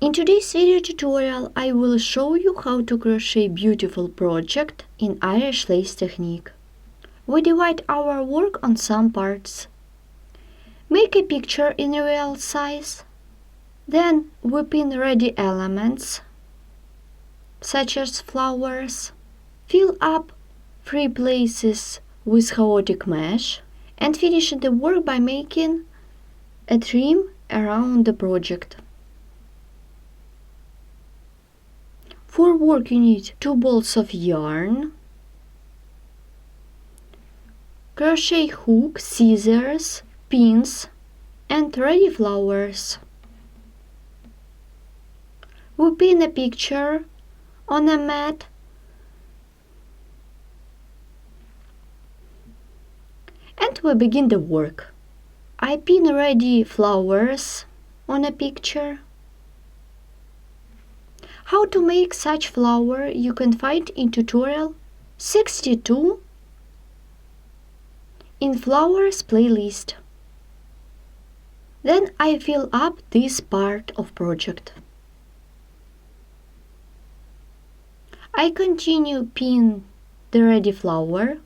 In today's video tutorial, I will show you how to crochet beautiful project in Irish lace technique. We divide our work on some parts. Make a picture in real size. Then we pin ready elements, such as flowers. Fill up 3 places with helotic mesh and finish the work by making a trim around the project. For work you need 2 balls of yarn, crochet hook, scissors, pins and ready flowers. We pin a picture on a mat and we begin the work. I pin ready flowers on a picture. How to make such flower you can find in tutorial 62 in flowers playlist. Then I fill up this part of project. I continue pin the ready flower.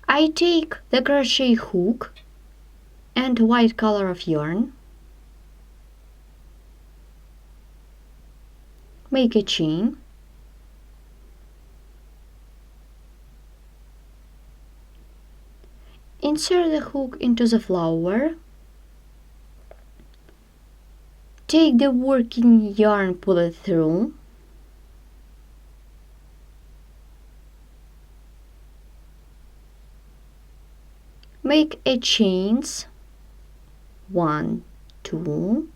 I take the crochet hook and white color of yarn. Make a chain. Insert the hook into the flower. Take the working yarn, pull it through. Make a chains 1, 2,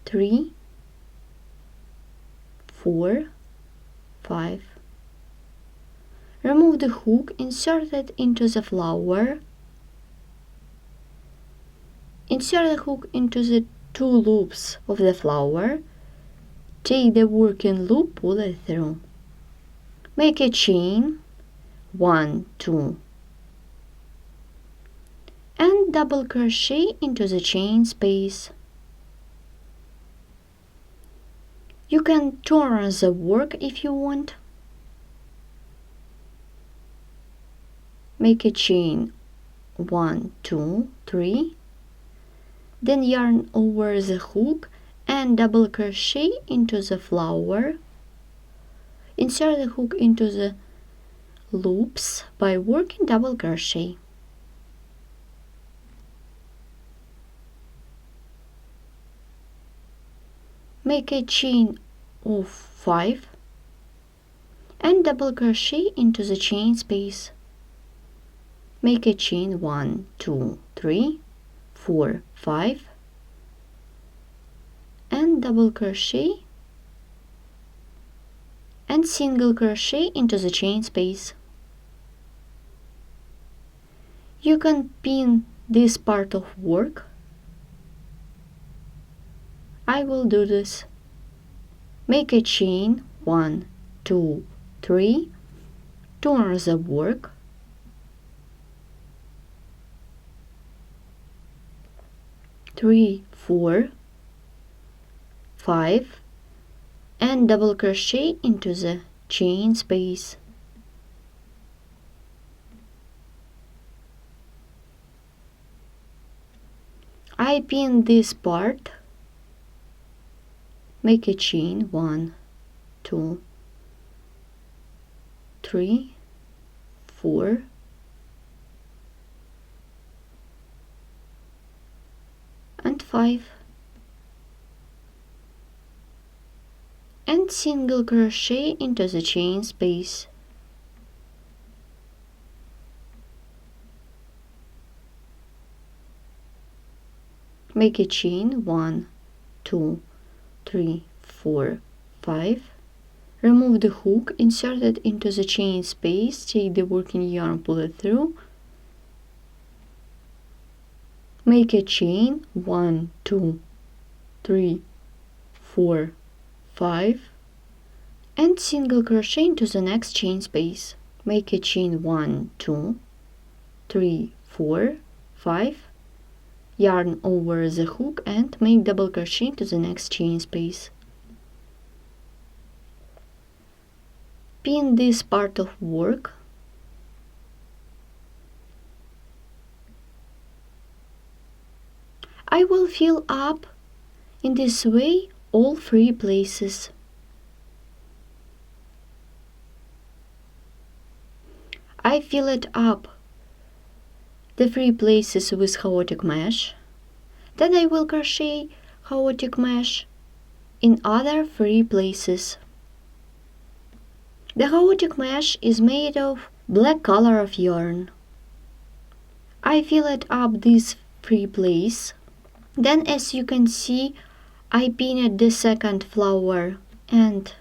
3, 4, 5. Remove the hook, insert it into the flower. Insert the hook into the 2 loops of the flower. Take the working loop, pull it through. Make a chain 1, 2 and double crochet into the chain space. You can turn the work if you want. Make a chain 1, 2, 3. Then yarn over the hook and double crochet into the flower. Insert the hook into the loops by working double crochet. Make a chain of 5 and double crochet into the chain space. Make a chain 1, 2, 3, 4, 5 and double crochet and single crochet into the chain space. You can pin this part of work. I will do this. Make a chain 1, 2, 3, turn the work, three, 4, 5 and double crochet into the chain space. I pin this part. Make a chain 1, 2, 3, 4 and 5 and single crochet into the chain space. Make a chain 1, 2, 3, 4, 5. Remove the hook, insert it into the chain space, take the working yarn, pull it through. Make a chain 1, 2, 3, 4, 5 and single crochet into the next chain space. Make a chain 1, 2, 3, 4, 5, yarn over the hook and make double crochet into the next chain space. Pin this part of work. I will fill up in this way all 3 places. I fill it up the 3 places with helotic mesh. Then I will crochet helotic mesh in other 3 places. The helotic mesh is made of black color of yarn. I fill it up these 3 places. Then, as you can see, I pinned the second flower and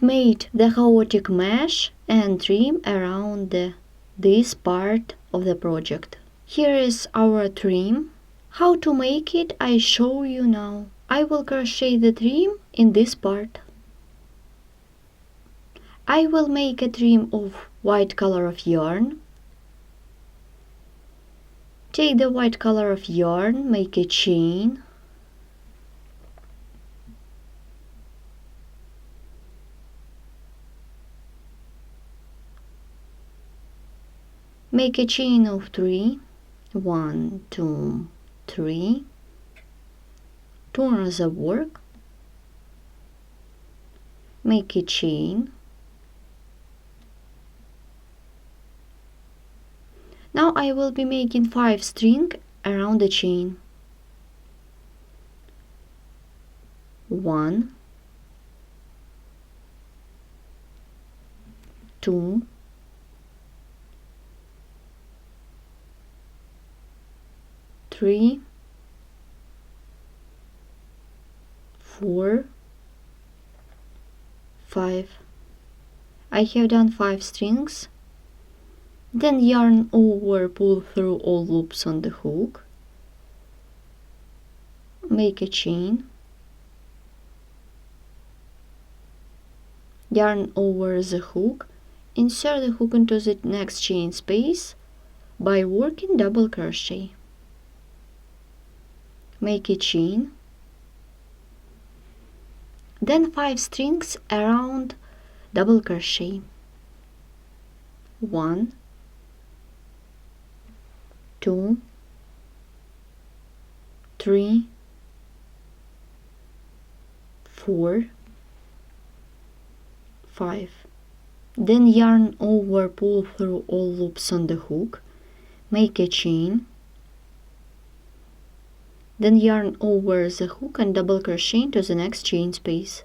made the helotic mesh and trim around this part of the project. Here is our trim. How to make it I show you now. I will crochet the trim in this part. I will make a trim of white color of yarn. Take the white color of yarn, make a chain. Make a chain of 3. 1, 2, 3. Turn the work. Make a chain. Now I will be making 5 strings around the chain. 1, 2, 3, 4, 5. I have done 5 strings. Then yarn over, pull through all loops on the hook. Make a chain. Yarn over the hook. Insert the hook into the next chain space by working double crochet. Make a chain. Then 5 strings around double crochet. 1, 2, 3, 4, 5. Then yarn over, pull through all loops on the hook. Make a chain. Then yarn over the hook and double crochet into the next chain space.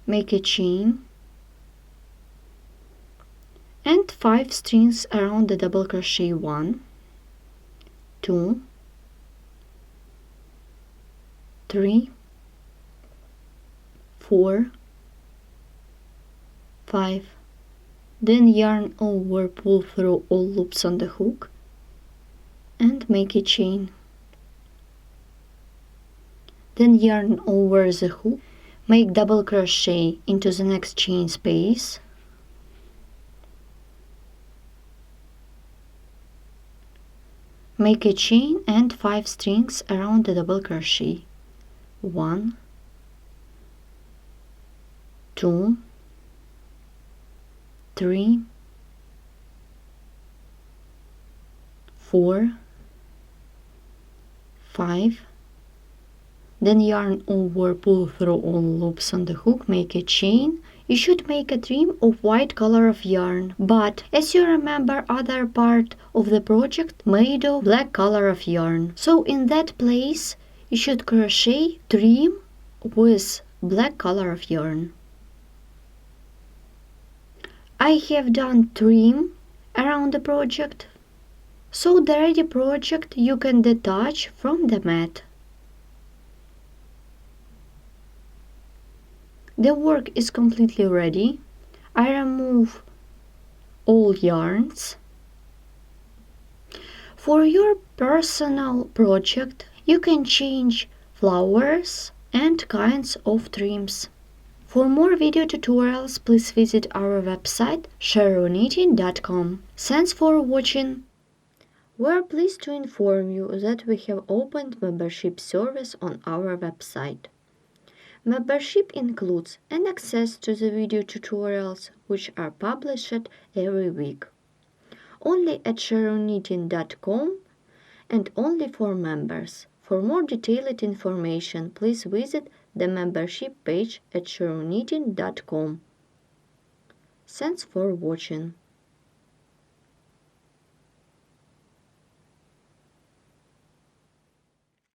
Make a chain. And 5 strings around the double crochet. 1, 2, 3, 4, 5. Then yarn over, pull through all loops on the hook and make a chain. Then yarn over the hook, make double crochet into the next chain space. Make a chain and 5 strings around the double crochet. 1, 2, 3, 4, 5. Then yarn over, pull through all loops on the hook, make a chain. You should make a trim of white color of yarn, but as you remember, other part of the project made of black color of yarn. So in that place you should crochet trim with black color of yarn. I have done trim around the project, so the ready project you can detach from the mat. The work is completely ready. I remove all yarns. For your personal project, you can change flowers and kinds of trims. For more video tutorials, please visit our website sharronknitting.com. Thanks for watching. We are pleased to inform you that we have opened membership service on our website. Membership includes an access to the video tutorials which are published every week. Only at sharronknitting.com and only for members. For more detailed information, please visit the membership page at sharronknitting.com. Thanks for watching.